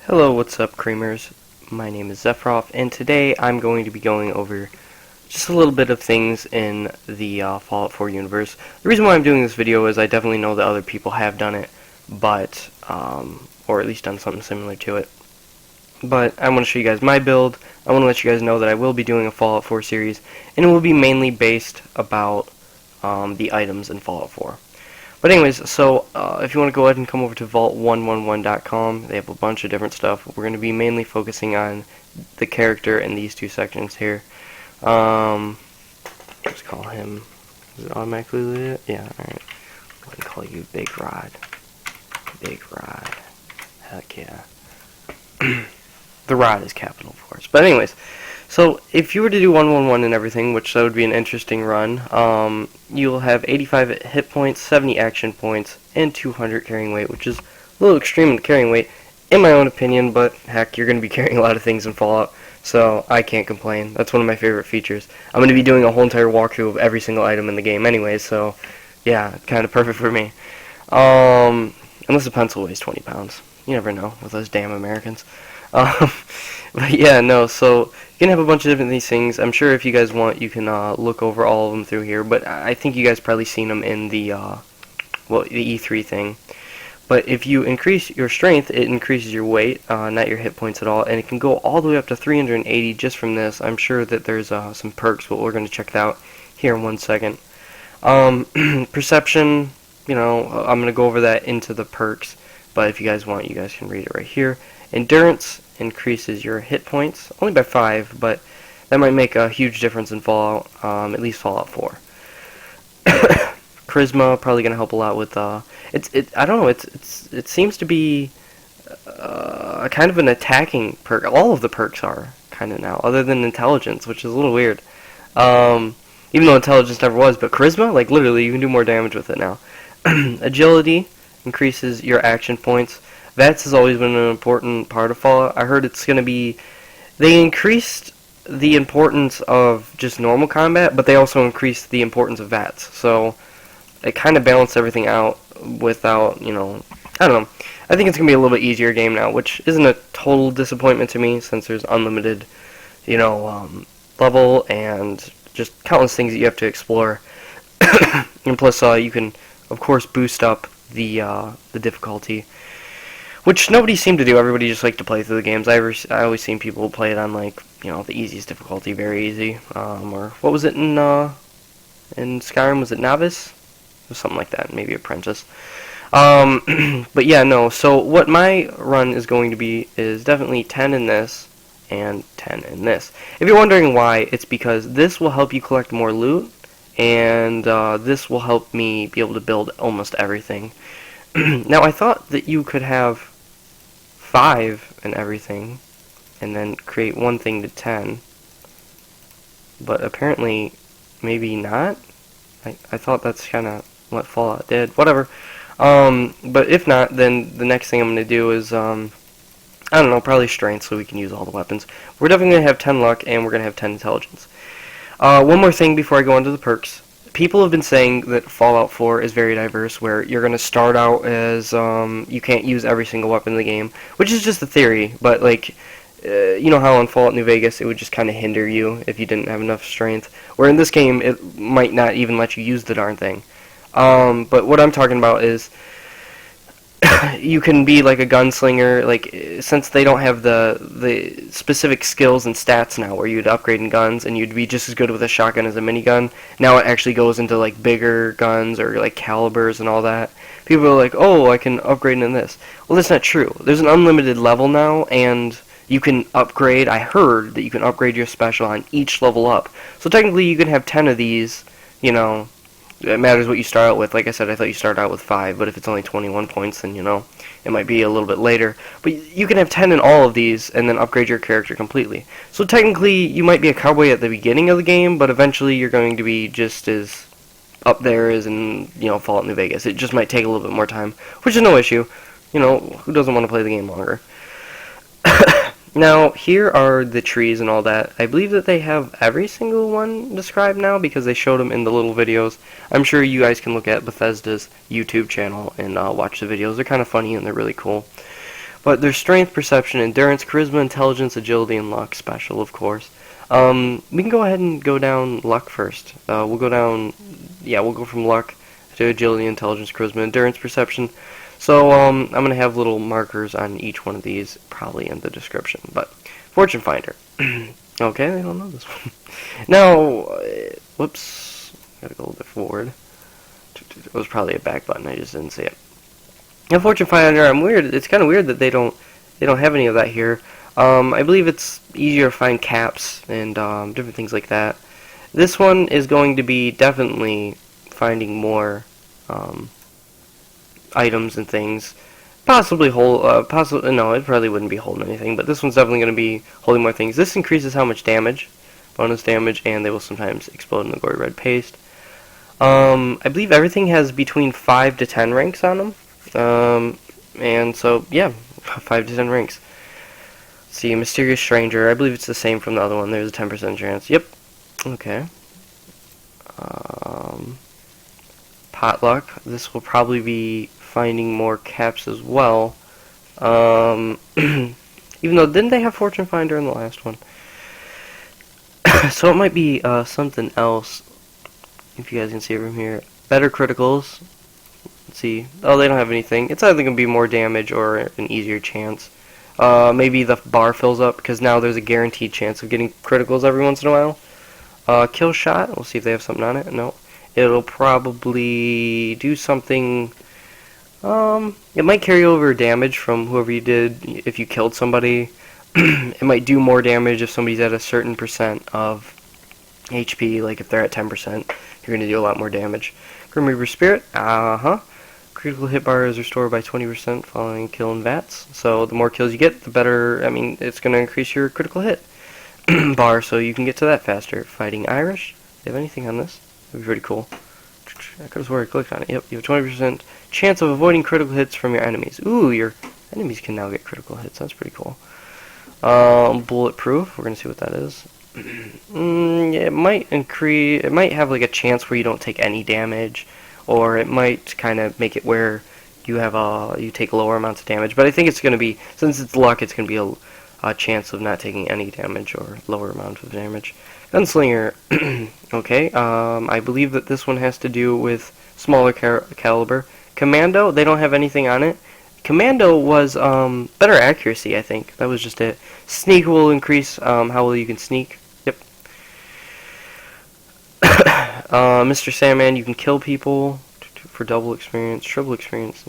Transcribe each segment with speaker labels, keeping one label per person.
Speaker 1: Hello, what's up, creamers? My name is Zephyroff, and today I'm going to be going over just a little bit of things in the Fallout 4 universe. The reason why I'm doing this video is I definitely know that other people have done it, but, or at least done something similar to it. But I want to show you guys my build. I want to let you guys know that I will be doing a Fallout 4 series, and it will be mainly based about the items in Fallout 4. But anyways, so if you want to go ahead and come over to vault111.com, they have a bunch of different stuff. We're going to be mainly focusing on the character in these two sections here. Let's call him, is it automatically lit? Yeah, alright. I'm going to call you Big Rod. Big Rod. Heck yeah. The Rod is capital, of course. But anyways, so if you were to do 111 and everything, which that would be an interesting run, you'll have 85 hit points, 70 action points, and 200 carrying weight, which is a little extreme in carrying weight, in my own opinion, but heck, you're going to be carrying a lot of things in Fallout, so I can't complain. That's one of my favorite features. I'm going to be doing a whole entire walkthrough of every single item in the game anyway, so yeah, kind of perfect for me. Unless the pencil weighs 20 pounds. You never know with those damn Americans. But yeah, no, so you can have a bunch of different these things. I'm sure if you guys want, you can look over all of them through here, but I think you guys probably seen them in the, the E3 thing. But if you increase your strength, it increases your weight, not your hit points at all, and it can go all the way up to 380 just from this. I'm sure that there's some perks, but we're going to check that out here in 1 second. Perception, you know, I'm going to go over that into the perks, but if you guys want, you guys can read it right here. Endurance increases your hit points, only by 5, but that might make a huge difference in Fallout, at least Fallout 4. Charisma, probably going to help a lot with, I don't know, it seems to be kind of an attacking perk. All of the perks are, kind of now, other than intelligence, which is a little weird. Even though intelligence never was, but charisma, like literally, you can do more damage with it now. Agility increases your action points. VATS has always been an important part of Fallout. I heard it's going to be... They increased the importance of just normal combat, but they also increased the importance of VATS. So it kind of balanced everything out without, you know... I don't know. I think it's going to be a little bit easier game now, which isn't a total disappointment to me, since there's unlimited, you know, level and just countless things that you have to explore. And plus, you can, of course, boost up the difficulty, which nobody seemed to do. Everybody just liked to play through the games. I always seen people play it on, like, you know, the easiest difficulty, very easy. Or what was it in Skyrim? Was it Novice? Or something like that. Maybe Apprentice. But yeah, no. So what my run is going to be is definitely 10 in this and 10 in this. If you're wondering why, it's because this will help you collect more loot, and this will help me be able to build almost everything. Now, I thought that you could have 5 and everything, and then create one thing to 10, but apparently maybe not. I thought that's kind of what Fallout did. Whatever. But if not, then the next thing I'm going to do is, I don't know, probably strength, so we can use all the weapons. We're definitely going to have 10 luck, and we're going to have 10 intelligence. One more thing before I go on to the perks. People have been saying that Fallout 4 is very diverse, where you're going to start out as, you can't use every single weapon in the game, which is just a theory, but, like, you know how in Fallout New Vegas it would just kind of hinder you if you didn't have enough strength, where in this game it might not even let you use the darn thing. But what I'm talking about is, you can be like a gunslinger, like, since they don't have the specific skills and stats now where you'd upgrade in guns and you'd be just as good with a shotgun as a minigun. Now it actually goes into like bigger guns or like calibers and all that. People are like, oh, I can upgrade in this. Well, that's not true. There's an unlimited level now, and you can upgrade. I heard that you can upgrade your special on each level up. So technically you can have 10 of these, you know. It matters what you start out with. Like I said, I thought you started out with 5, but if it's only 21 points, then, you know, it might be a little bit later. But you can have 10 in all of these, and then upgrade your character completely. So technically, you might be a cowboy at the beginning of the game, but eventually you're going to be just as up there as in, you know, Fallout New Vegas. It just might take a little bit more time, which is no issue. You know, who doesn't want to play the game longer? Now, here are the trees and all that. I believe that they have every single one described now because they showed them in the little videos. I'm sure you guys can look at Bethesda's YouTube channel and watch the videos. They're kind of funny and they're really cool. But there's strength, perception, endurance, charisma, intelligence, agility, and luck special, of course. We can go ahead and go down luck first. We'll go down, yeah, we'll go from luck to agility, intelligence, charisma, endurance, perception. So I'm going to have little markers on each one of these, probably in the description. But Fortune Finder. Okay, I don't know this one. Now, whoops, gotta go a little bit forward. It was probably a back button, I just didn't see it. Now, Fortune Finder, I'm weird. It's kind of weird that they don't have any of that here. I believe it's easier to find caps and different things like that. This one is going to be definitely finding more items and things. Possibly no, it probably wouldn't be holding anything, but this one's definitely going to be holding more things. This increases how much damage, bonus damage, and they will sometimes explode in the gory red paste. I believe everything has between 5 to 10 ranks on them. And so, yeah, 5 to 10 ranks. Let's see, Mysterious Stranger. I believe it's the same from the other one. There's a 10% chance. Yep. Okay. Potluck. This will probably be finding more caps as well. Even though, didn't they have Fortune Finder in the last one? So it might be something else. If you guys can see it from here. Better criticals. Let's see. Oh, they don't have anything. It's either going to be more damage or an easier chance. Maybe the bar fills up because now there's a guaranteed chance of getting criticals every once in a while. Kill shot. We'll see if they have something on it. No. It'll probably do something. It might carry over damage from whoever you did if you killed somebody. It might do more damage if somebody's at a certain percent of HP. Like if they're at 10%, you're going to do a lot more damage. Grim Reaper Spirit. Critical hit bar is restored by 20% following kill and VATS. So the more kills you get, the better. I mean, it's going to increase your critical hit bar, so you can get to that faster. Fighting Irish. Do you have anything on this? That'd be pretty cool. I could have swore I clicked on it. Yep, you have a 20% chance of avoiding critical hits from your enemies. Ooh, your enemies can now get critical hits. That's pretty cool. Bulletproof. We're gonna see what that is. Yeah, it might increase. It might have like a chance where you don't take any damage, or it might kind of make it where you have you take lower amounts of damage. But I think it's gonna be, since it's luck, it's gonna be a chance of not taking any damage or lower amount of damage. Gunslinger. Okay, I believe that this one has to do with smaller caliber. Commando, they don't have anything on it. Commando was better accuracy, I think. That was just it. Sneak will increase how well you can sneak. Yep. Mr. Sandman, you can kill people for double experience, triple experience,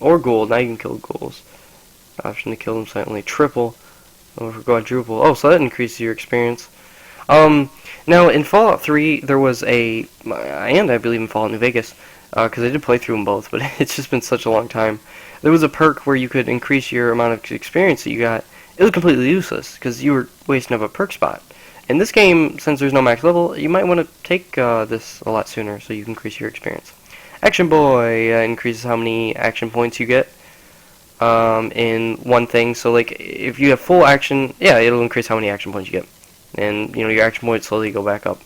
Speaker 1: or gold. Now you can kill ghouls. Option to kill them silently. Triple. Or for quadruple. Oh, so that increases your experience. Now, in Fallout 3, there was and I believe in Fallout New Vegas, because I did play through them both, but it's just been such a long time. There was a perk where you could increase your amount of experience that you got. It was completely useless, because you were wasting up a perk spot. In this game, since there's no max level, you might want to take this a lot sooner, so you can increase your experience. Action Boy increases how many action points you get in one thing. So, like, if you have full action, yeah, it'll increase how many action points you get. And, your action points slowly go back up.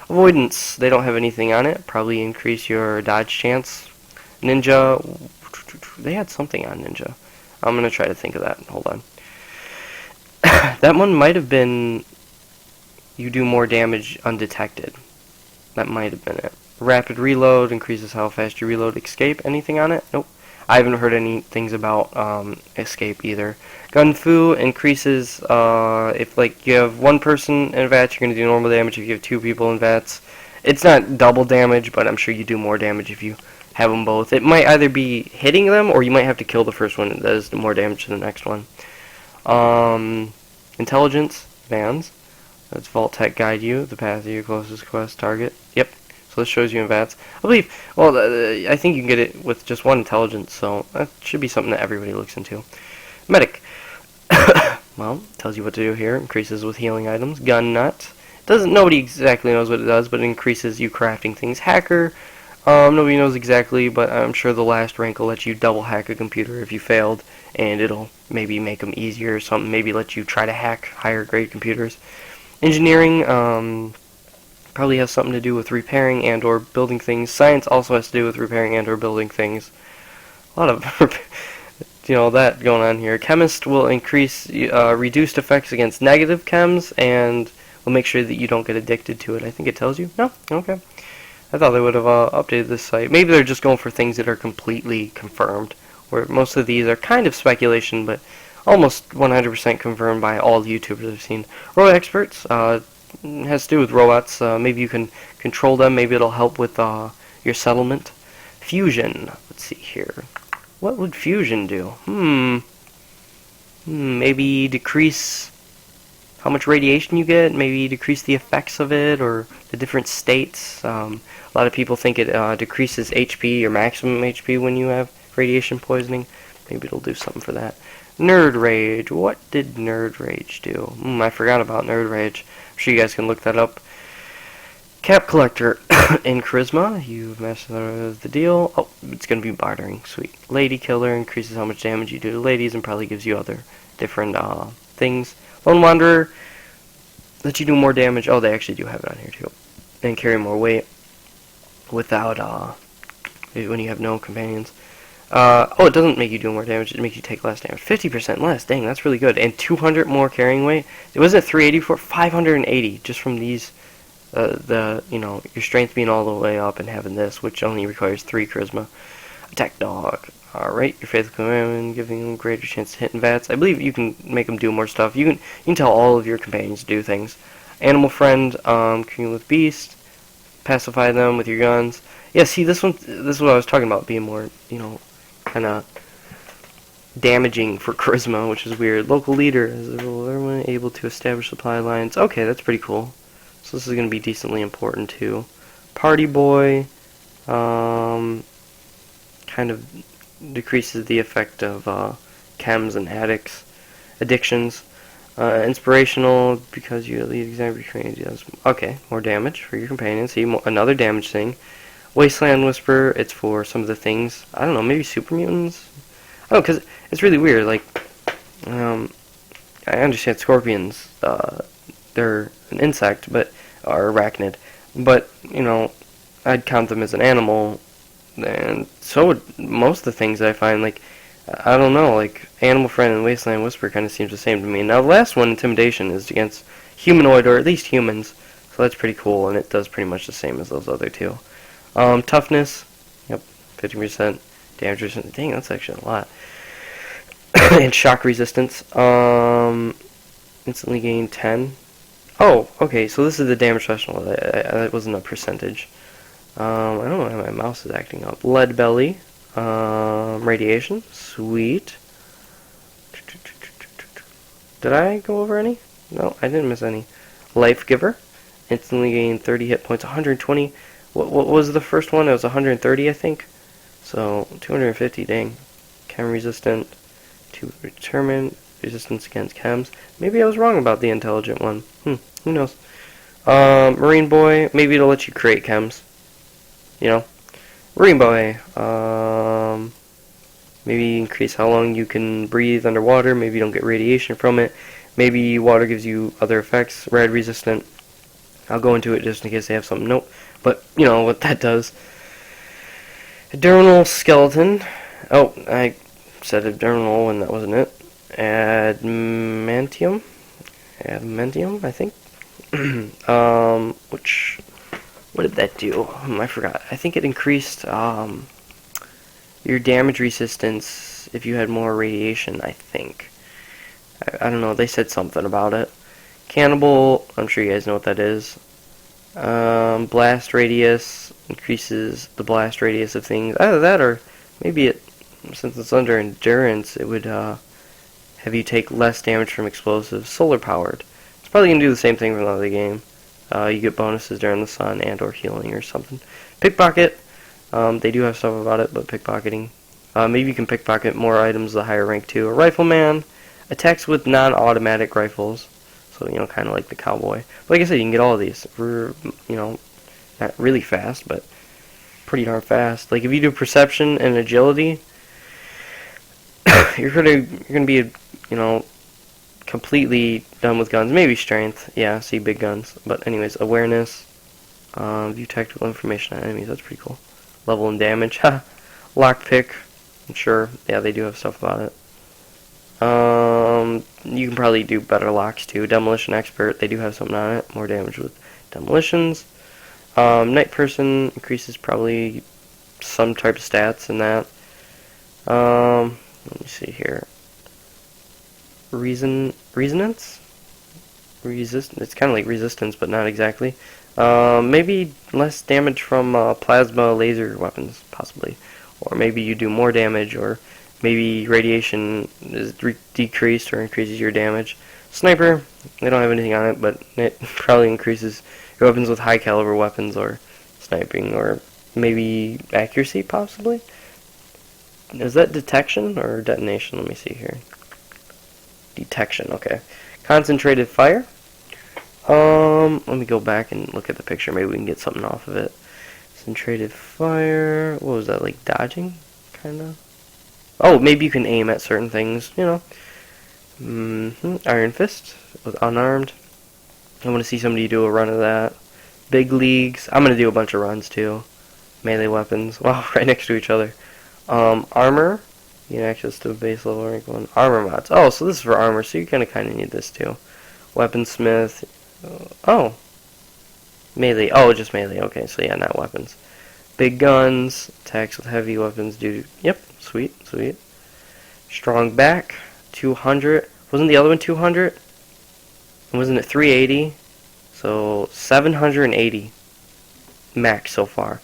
Speaker 1: Avoidance, they don't have anything on it. Probably increase your dodge chance. Ninja, they had something on Ninja. I'm going to try to think of that. Hold on. That one might have been you do more damage undetected. That might have been it. Rapid Reload increases how fast you reload. Escape, anything on it? Nope. I haven't heard any things about escape either. Gun Fu increases if like you have one person in VATS, you're going to do normal damage. If you have two people in VATS, it's not double damage, but I'm sure you do more damage if you have them both. It might either be hitting them, or you might have to kill the first one that does more damage to the next one. Intelligence, Vans. Let's Vault Tech guide you, the path to your closest quest target. Yep. So this shows you in VATS. I believe, well, I think you can get it with just one intelligence, so that should be something that everybody looks into. Medic. Well, tells you what to do here. Increases with healing items. Gun Nut. Nobody exactly knows what it does, but it increases you crafting things. Hacker. Nobody knows exactly, but I'm sure the last rank will let you double hack a computer if you failed, and it'll maybe make them easier or something. Maybe let you try to hack higher grade computers. Engineering. Probably has something to do with repairing and or building things. Science also has to do with repairing and or building things. A lot of that going on here. Chemist will increase reduced effects against negative chems, and will make sure that you don't get addicted to it. I think it tells you. No? Okay. I thought they would have updated this site. Maybe they're just going for things that are completely confirmed, where most of these are kind of speculation, but almost 100% confirmed by all the YouTubers I've seen. Robot experts has to do with robots. Maybe you can control them. Maybe it'll help with your settlement. Fusion. Let's see here. What would fusion do? Maybe decrease how much radiation you get. Maybe decrease the effects of it or the different states. A lot of people think it decreases HP or maximum HP when you have radiation poisoning. Maybe it'll do something for that. Nerd Rage. What did Nerd Rage do? I forgot about Nerd Rage. I'm sure you guys can look that up. Cap Collector in Charisma. You've mastered the deal. Oh, it's going to be bartering. Sweet. Lady Killer increases how much damage you do to ladies and probably gives you other different things. Lone Wanderer lets you do more damage. Oh, they actually do have it on here too. And carry more weight without when you have no companions. Oh, it doesn't make you do more damage. It makes you take less damage. 50% less. Dang, that's really good. And 200 more carrying weight. It wasn't 384, 580 just from these. Your strength being all the way up and having this, which only requires 3 charisma. Attack Dog. Alright, your faithful companion, giving them greater chance to hit and vats. I believe you can make them do more stuff. You can tell all of your companions to do things. Animal Friend, King with Beast. Pacify them with your guns. Yeah, see, this is what I was talking about, being more, kind of damaging for charisma, which is weird. Local leader is everyone able to establish supply lines. Okay, that's pretty cool. So this is going to be decently important too. Party Boy, kind of decreases the effect of chems and addictions. Inspirational, because you lead example your okay, more damage for your companions. See, another damage thing. Wasteland Whisper, it's for some of the things. I don't know, maybe super mutants? Oh, because it's really weird. Like, I understand scorpions, they're an insect, or arachnid. But, I'd count them as an animal. And so would most of the things I find. Like, I don't know, like, Animal Friend and Wasteland Whisper kind of seems the same to me. Now, the last one, Intimidation, is against humanoid, or at least humans. So that's pretty cool, and it does pretty much the same as those other two. Toughness, yep, 50%. Damage resistance, dang, that's actually a lot. And shock resistance, instantly gain 10. Oh, okay, so this is the damage threshold. That wasn't a percentage. I don't know how my mouse is acting up. Lead Belly, radiation, sweet. Did I go over any? No, I didn't miss any. Life Giver, instantly gain 30 hit points, 120. What was the first one? It was 130, I think. So 250, dang. Chem resistant to determine resistance against chems. Maybe I was wrong about the intelligent one. Who knows? Marine Boy, maybe it'll let you create chems. Marine Boy, maybe increase how long you can breathe underwater. Maybe you don't get radiation from it. Maybe water gives you other effects. Red resistant. I'll go into it just in case they have something. Nope. But, what that does. Diurnal Skeleton. Oh, I said Diurnal when that wasn't it. Adamantium, I think. What did that do? I forgot. I think it increased your damage resistance if you had more radiation, I think. I don't know, they said something about it. Cannibal, I'm sure you guys know what that is. Blast radius increases the blast radius of things. Either that, or maybe since it's under endurance, it would have you take less damage from explosives. Solar powered. It's probably gonna do the same thing from another game. You get bonuses during the sun and or healing or something. Pickpocket. They do have stuff about it, but pickpocketing. Maybe you can pickpocket more items the higher rank too. A rifleman attacks with non-automatic rifles. So, kind of like the cowboy. But like I said, you can get all of these. Not really fast, but pretty darn fast. Like, if you do perception and agility, you're gonna be, completely done with guns. Maybe strength. Yeah, see big guns. But anyways, awareness. View tactical information on enemies. That's pretty cool. Level and damage. Lockpick. I'm sure. Yeah, they do have stuff about it. You can probably do better locks too. Demolition Expert, they do have something on it. More damage with demolitions. Night Person increases probably some type of stats in that. Let me see here. Resonance? It's kind of like resistance, but not exactly. Maybe less damage from plasma laser weapons, possibly. Or maybe you do more damage, or maybe radiation is decreased or increases your damage. Sniper, they don't have anything on it, but it probably increases your weapons with high caliber weapons, or sniping, or maybe accuracy, possibly. Is that detection or detonation? Let me see here. Detection, okay. Concentrated fire. Let me go back and look at the picture. Maybe we can get something off of it. Concentrated fire. What was that, like dodging? Kinda? Oh, maybe you can aim at certain things, you know. Iron Fist with unarmed. I want to see somebody do a run of that. Big leagues. I'm going to do a bunch of runs too. Melee weapons. Wow, right next to each other. Armor. You get access to a base level rank 1. Armor mods. Oh, so this is for armor, so you kind of need this too. Weaponsmith. Oh. Melee. Oh, just melee. Okay, so yeah, not weapons. Big guns. Attacks with heavy weapons do. Yep, sweet, sweet. Strong back. 200. Wasn't the other one 200? Wasn't it 380? So 780 max so far.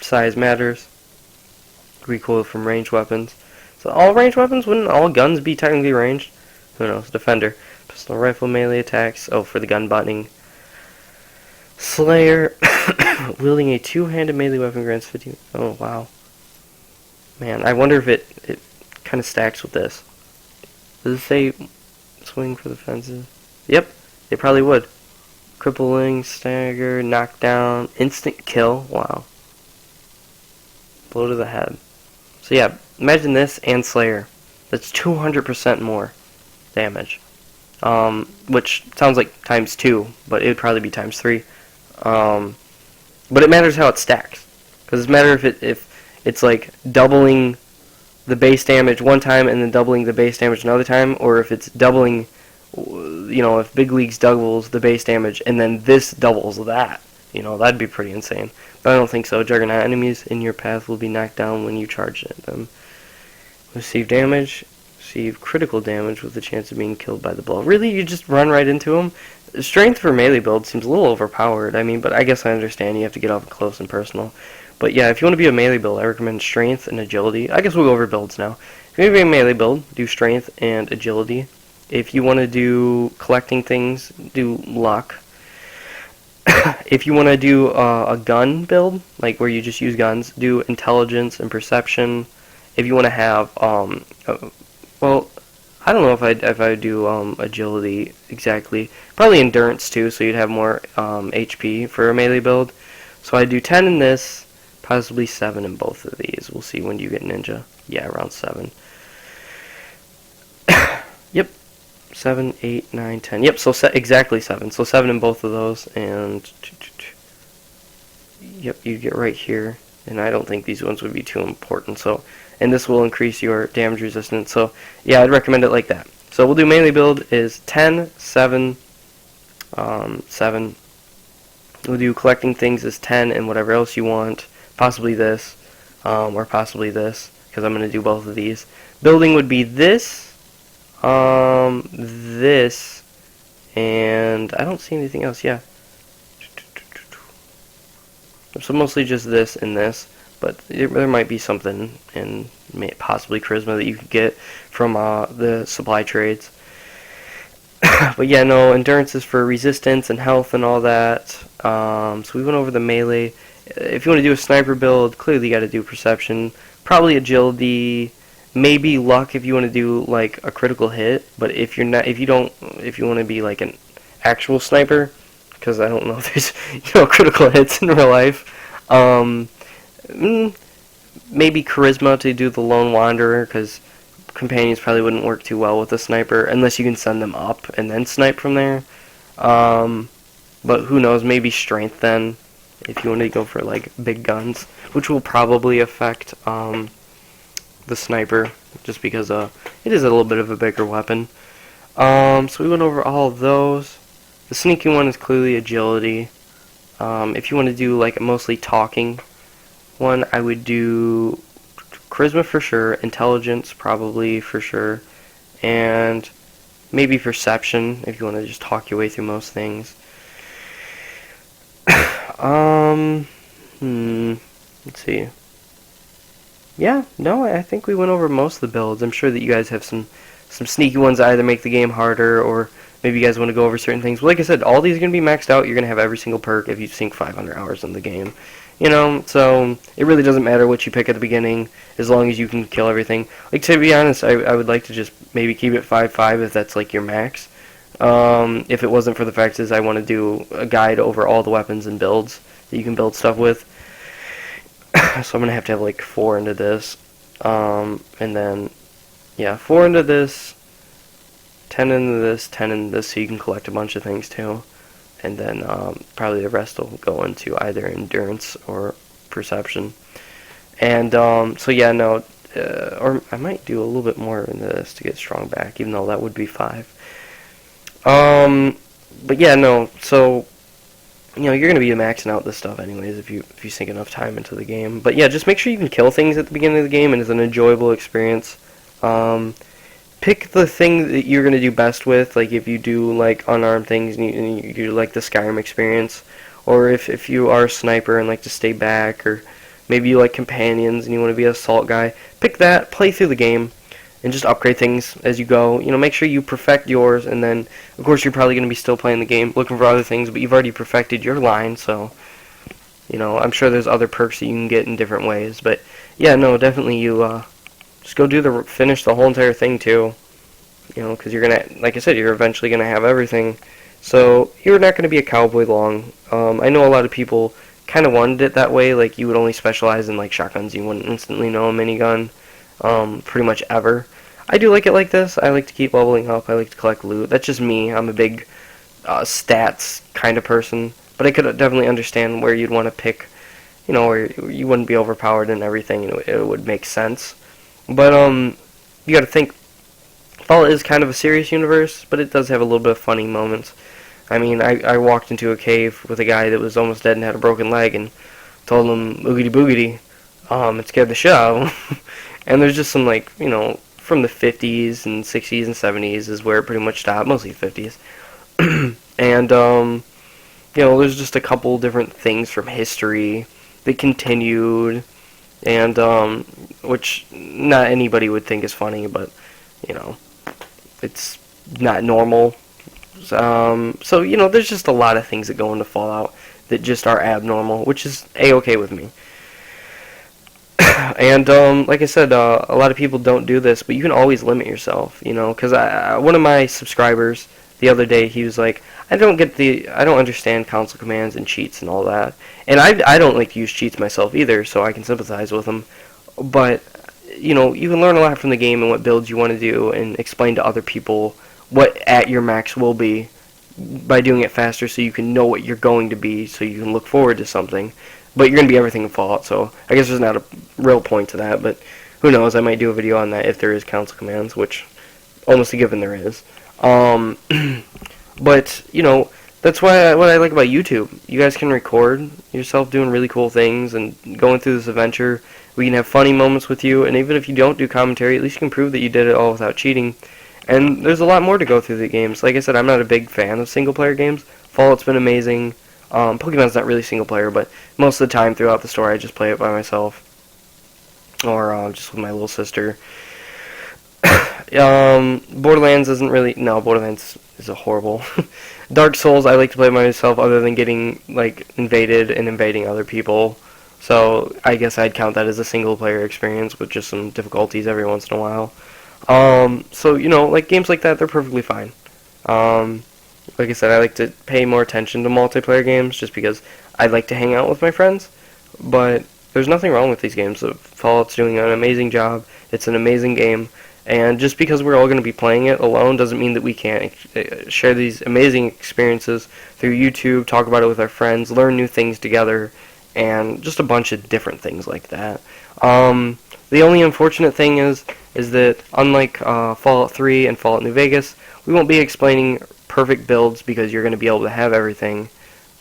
Speaker 1: Size matters. Recoil from ranged weapons. So all ranged weapons, wouldn't all guns be technically ranged? Who knows? Defender. Pistol rifle melee attacks. Oh, for the gun buttoning. Slayer. Wielding a two-handed melee weapon grants 50. Oh, wow. Man, I wonder if it kind of stacks with this. Does it say swing for the fences? Yep, they probably would. Crippling, stagger, knockdown, instant kill. Wow. Blow to the head. So yeah, imagine this and Slayer. That's 200% more damage. Which sounds like times 2, but it would probably be times 3. But it matters how it stacks. Because it matters if it's like doubling the base damage one time and then doubling the base damage another time, or if it's doubling, you know, if Big Leagues doubles the base damage and then this doubles that. You know, that'd be pretty insane. But I don't think so. Juggernaut enemies in your path will be knocked down when you charge them. Receive damage. Receive critical damage with the chance of being killed by the blow. Really? You just run right into them? Strength for melee build seems a little overpowered. I mean, but I guess I understand you have to get up close and personal. But yeah, if you want to be a melee build, I recommend strength and agility. I guess we'll go over builds now. If you want to be a melee build, do strength and agility. If you want to do collecting things, do luck. If you want to do a gun build, like where you just use guns, do intelligence and perception. If you want to have, well, I don't know if I'd do agility exactly. Probably endurance too, so you'd have more HP for a melee build. So I'd do 10 in this, possibly 7 in both of these. We'll see when you get ninja. Yeah, around 7. Yep. 7, 8, 9, 10. Yep, so exactly 7. So 7 in both of those, and yep, you get right here. And I don't think these ones would be too important. So, and this will increase your damage resistance. So yeah, I'd recommend it like that. So we'll do melee build is 10, 7, 7. We'll do collecting things as 10 and whatever else you want. Possibly this, or possibly this, because I'm going to do both of these. Building would be this. This, and I don't see anything else. Yeah, so mostly just this and this, but there might be something in possibly charisma that you could get from the supply trades. But yeah, no, endurance is for resistance and health and all that. So we went over the melee. If you want to do a sniper build, clearly you got to do perception, probably agility. Maybe luck if you want to do like a critical hit, but if you want to be like an actual sniper, because I don't know if there's critical hits in real life. Maybe charisma to do the lone wanderer, because companions probably wouldn't work too well with a sniper unless you can send them up and then snipe from there. But who knows? Maybe strength then, if you want to go for like big guns, which will probably affect the sniper, just because it is a little bit of a bigger weapon. So we went over all of those. The sneaky one is clearly agility. If you want to do like a mostly talking one, I would do charisma for sure, intelligence probably for sure, and maybe perception if you want to just talk your way through most things. Let's see. Yeah, no, I think we went over most of the builds. I'm sure that you guys have some sneaky ones that either make the game harder, or maybe you guys want to go over certain things. Well, like I said, all these are going to be maxed out. You're going to have every single perk if you sink 500 hours in the game. You know, so it really doesn't matter what you pick at the beginning, as long as you can kill everything. Like, to be honest, I would like to just maybe keep it 5-5 if that's, like, your max. If it wasn't for the fact is I want to do a guide over all the weapons and builds that you can build stuff with. So I'm going to have, like, 4 into this. And then, yeah, 4 into this, 10 into this, 10 into this, so you can collect a bunch of things, too. And then probably the rest will go into either endurance or perception. And so yeah, no, or I might do a little bit more in this to get strong back, even though that would be 5. But yeah, no. So you know you're gonna be maxing out this stuff anyways if you sink enough time into the game. But yeah, just make sure you can kill things at the beginning of the game, and it's an enjoyable experience. Pick the thing that you're going to do best with, like if you do like unarmed things and you do like the Skyrim experience, or if you are a sniper and like to stay back, or maybe you like companions and you want to be an assault guy, pick that, play through the game, and just upgrade things as you go. You know, make sure you perfect yours, and then of course you're probably going to be still playing the game, looking for other things, but you've already perfected your line, so you know, I'm sure there's other perks that you can get in different ways. But yeah, no, definitely you just go finish the whole entire thing too, you know, because you're gonna, like I said, you're eventually gonna have everything. So you're not gonna be a cowboy long. I know a lot of people kind of wanted it that way, like you would only specialize in like shotguns, you wouldn't instantly know a minigun, pretty much ever. I do like it like this. I like to keep leveling up. I like to collect loot. That's just me. I'm a big stats kind of person, but I could definitely understand where you'd want to pick, you know, where you wouldn't be overpowered and everything, and it would make sense. But you got to think, Fallout is kind of a serious universe, but it does have a little bit of funny moments. I mean, I walked into a cave with a guy that was almost dead and had a broken leg, and told him oogity boogity. It scared the shit out of him. And there's just some, like, you know, from the 50s and 60s and 70s is where it pretty much stopped, mostly 50s. And you know, there's just a couple different things from history that continued, and which not anybody would think is funny, but you know, it's not normal. So you know, there's just a lot of things that go into Fallout that just are abnormal, which is a-okay with me. And like I said, a lot of people don't do this, but you can always limit yourself, you know, because one of my subscribers the other day, he was like, I don't understand console commands and cheats and all that. And I don't like to use cheats myself either, so I can sympathize with him. But, you know, you can learn a lot from the game and what builds you want to do, and explain to other people what at your max will be by doing it faster, so you can know what you're going to be, so you can look forward to something. But you're going to be everything in Fallout, so I guess there's not a real point to that, but who knows, I might do a video on that if there is console commands, which almost a given there is. But, you know, that's what I like about YouTube. You guys can record yourself doing really cool things and going through this adventure. We can have funny moments with you, and even if you don't do commentary, at least you can prove that you did it all without cheating. And there's a lot more to go through the games. Like I said, I'm not a big fan of single-player games. Fallout's been amazing. Pokemon's not really single-player, but most of the time throughout the story I just play it by myself. Or just with my little sister. Borderlands isn't really... No, Borderlands is a horrible... Dark Souls, I like to play by myself other than getting, like, invaded and invading other people. So, I guess I'd count that as a single-player experience with just some difficulties every once in a while. So, you know, like, games like that, they're perfectly fine. Like I said, I like to pay more attention to multiplayer games just because I like to hang out with my friends. But there's nothing wrong with these games. Fallout's doing an amazing job. It's an amazing game. And just because we're all going to be playing it alone doesn't mean that we can't share these amazing experiences through YouTube, talk about it with our friends, learn new things together, and just a bunch of different things like that. The only unfortunate thing is that unlike Fallout 3 and Fallout New Vegas, we won't be explaining perfect builds because you're going to be able to have everything.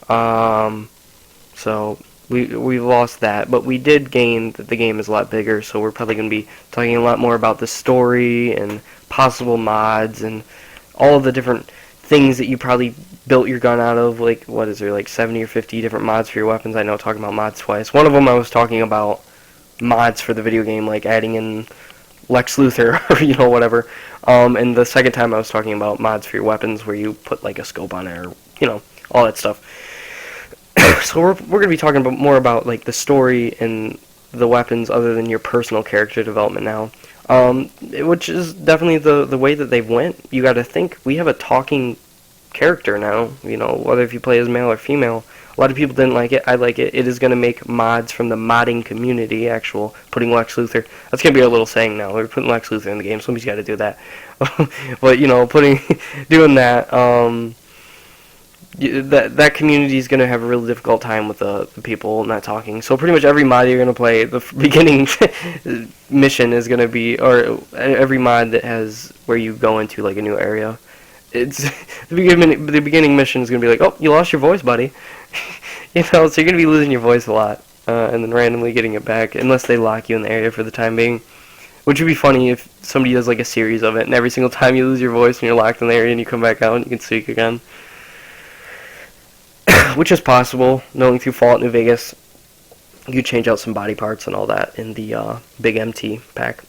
Speaker 1: So we've lost that, but we did gain that the game is a lot bigger, so we're probably going to be talking a lot more about the story and possible mods and all of the different things that you probably built your gun out of. Like, what is there, like 70 or 50 different mods for your weapons? I know, talking about mods twice. One of them I was talking about mods for the video game, like adding in Lex Luthor or whatever. And the second time I was talking about mods for your weapons, where you put like a scope on it, or all that stuff. So we're going to be talking more about like the story and the weapons, other than your personal character development now. Which is definitely the way that they went. You got to think, we have a talking character now. Whether if you play as male or female. A lot of people didn't like it. I like it. It is going to make mods from the modding community, putting Lex Luthor. That's going to be our little saying now. We're putting Lex Luthor in the game. Somebody's got to do that. But, doing that, that community is going to have a really difficult time with the people not talking. So pretty much every mod you're going to play, the beginning mission is going to be, or every mod that has where you go into like a new area, it's the beginning mission is going to be like, oh, you lost your voice, buddy. So you're going to be losing your voice a lot, and then randomly getting it back, unless they lock you in the area for the time being. Which would be funny if somebody does like a series of it, and every single time you lose your voice and you're locked in the area and you come back out and you can speak again. Which is possible, knowing through Fallout New Vegas. You change out some body parts and all that in the Big MT pack.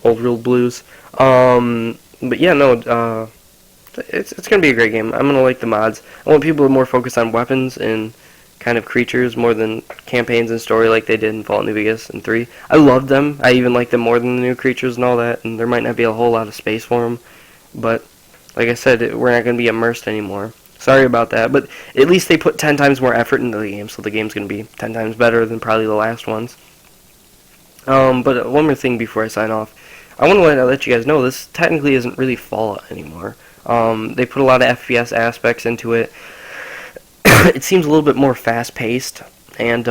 Speaker 1: Old World Blues. But yeah, no, it's going to be a great game. I'm going to like the mods. I want people to more focus on weapons and kind of creatures more than campaigns and story like they did in Fallout New Vegas and 3. I loved them. I even like them more than the new creatures and all that, and there might not be a whole lot of space for them. But, like I said, we're not going to be immersed anymore. Sorry about that, but at least they put 10 times more effort into the game, so the game's going to be 10 times better than probably the last ones. But one more thing before I sign off. I want to let you guys know this technically isn't really Fallout anymore. They put a lot of FPS aspects into it. It seems a little bit more fast-paced, and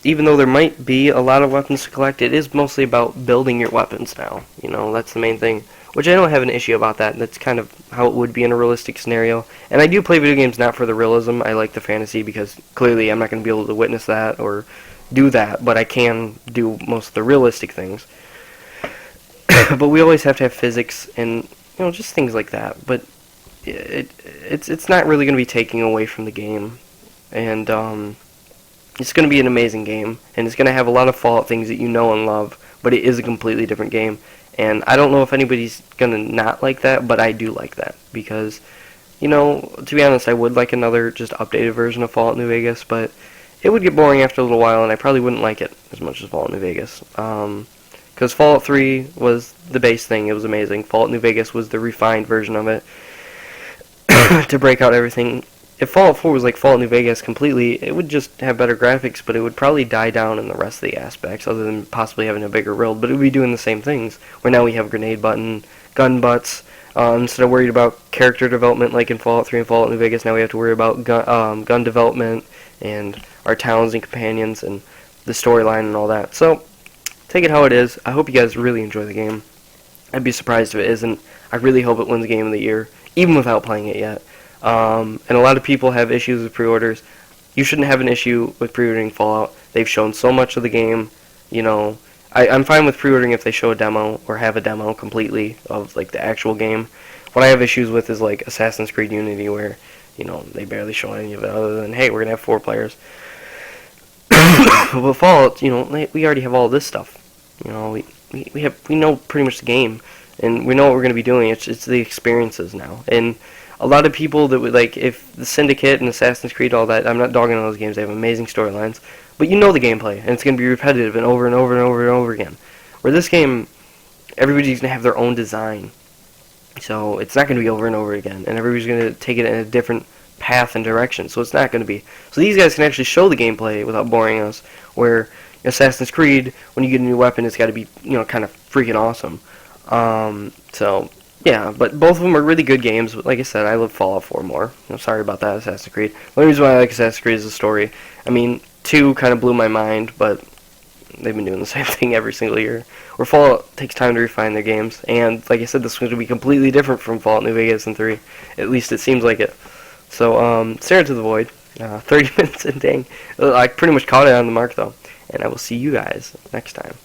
Speaker 1: even though there might be a lot of weapons to collect, it is mostly about building your weapons now. That's the main thing. Which I don't have an issue about that. That's kind of how it would be in a realistic scenario. And I do play video games not for the realism. I like the fantasy because clearly I'm not going to be able to witness that or do that, but I can do most of the realistic things. But we always have to have physics and just things like that. But it's not really going to be taking away from the game, and it's going to be an amazing game, and it's going to have a lot of Fallout things that you know and love. But it is a completely different game. And I don't know if anybody's going to not like that, but I do like that. Because, to be honest, I would like another just updated version of Fallout New Vegas, but it would get boring after a little while, and I probably wouldn't like it as much as Fallout New Vegas. Because Fallout 3 was the base thing, it was amazing. Fallout New Vegas was the refined version of it to break out everything. If Fallout 4 was like Fallout New Vegas completely, it would just have better graphics, but it would probably die down in the rest of the aspects, other than possibly having a bigger world. But it would be doing the same things, where now we have grenade button, gun butts. Instead of worried about character development like in Fallout 3 and Fallout New Vegas, now we have to worry about gun development and our towns and companions and the storyline and all that. So, take it how it is. I hope you guys really enjoy the game. I'd be surprised if it isn't. I really hope it wins Game of the Year, even without playing it yet. And a lot of people have issues with pre-orders. You shouldn't have an issue with pre-ordering Fallout. They've shown so much of the game. I'm fine with pre-ordering if they show a demo or have a demo completely of like the actual game. What I have issues with is like Assassin's Creed Unity, where they barely show any of it other than, hey, we're gonna have 4 players. But Fallout, we already have all this stuff. We know pretty much the game, and we know what we're gonna be doing. It's the experiences now. And a lot of people that would like, if the Syndicate and Assassin's Creed, all that, I'm not dogging on those games, they have amazing storylines, but the gameplay, and it's going to be repetitive and over and over and over and over again. Where this game, everybody's going to have their own design, so it's not going to be over and over again, and everybody's going to take it in a different path and direction, so it's not going to be. So these guys can actually show the gameplay without boring us, where Assassin's Creed, when you get a new weapon, it's got to be, kind of freaking awesome. So yeah, but both of them are really good games. But like I said, I love Fallout 4 more. I'm sorry about that, Assassin's Creed. The only reason why I like Assassin's Creed is the story. I mean, 2 kind of blew my mind, but they've been doing the same thing every single year. Where Fallout takes time to refine their games, and like I said, this one's going to be completely different from Fallout New Vegas and 3. At least it seems like it. So, Stare Into the Void, 30 minutes and dang. I pretty much caught it on the mark, though. And I will see you guys next time.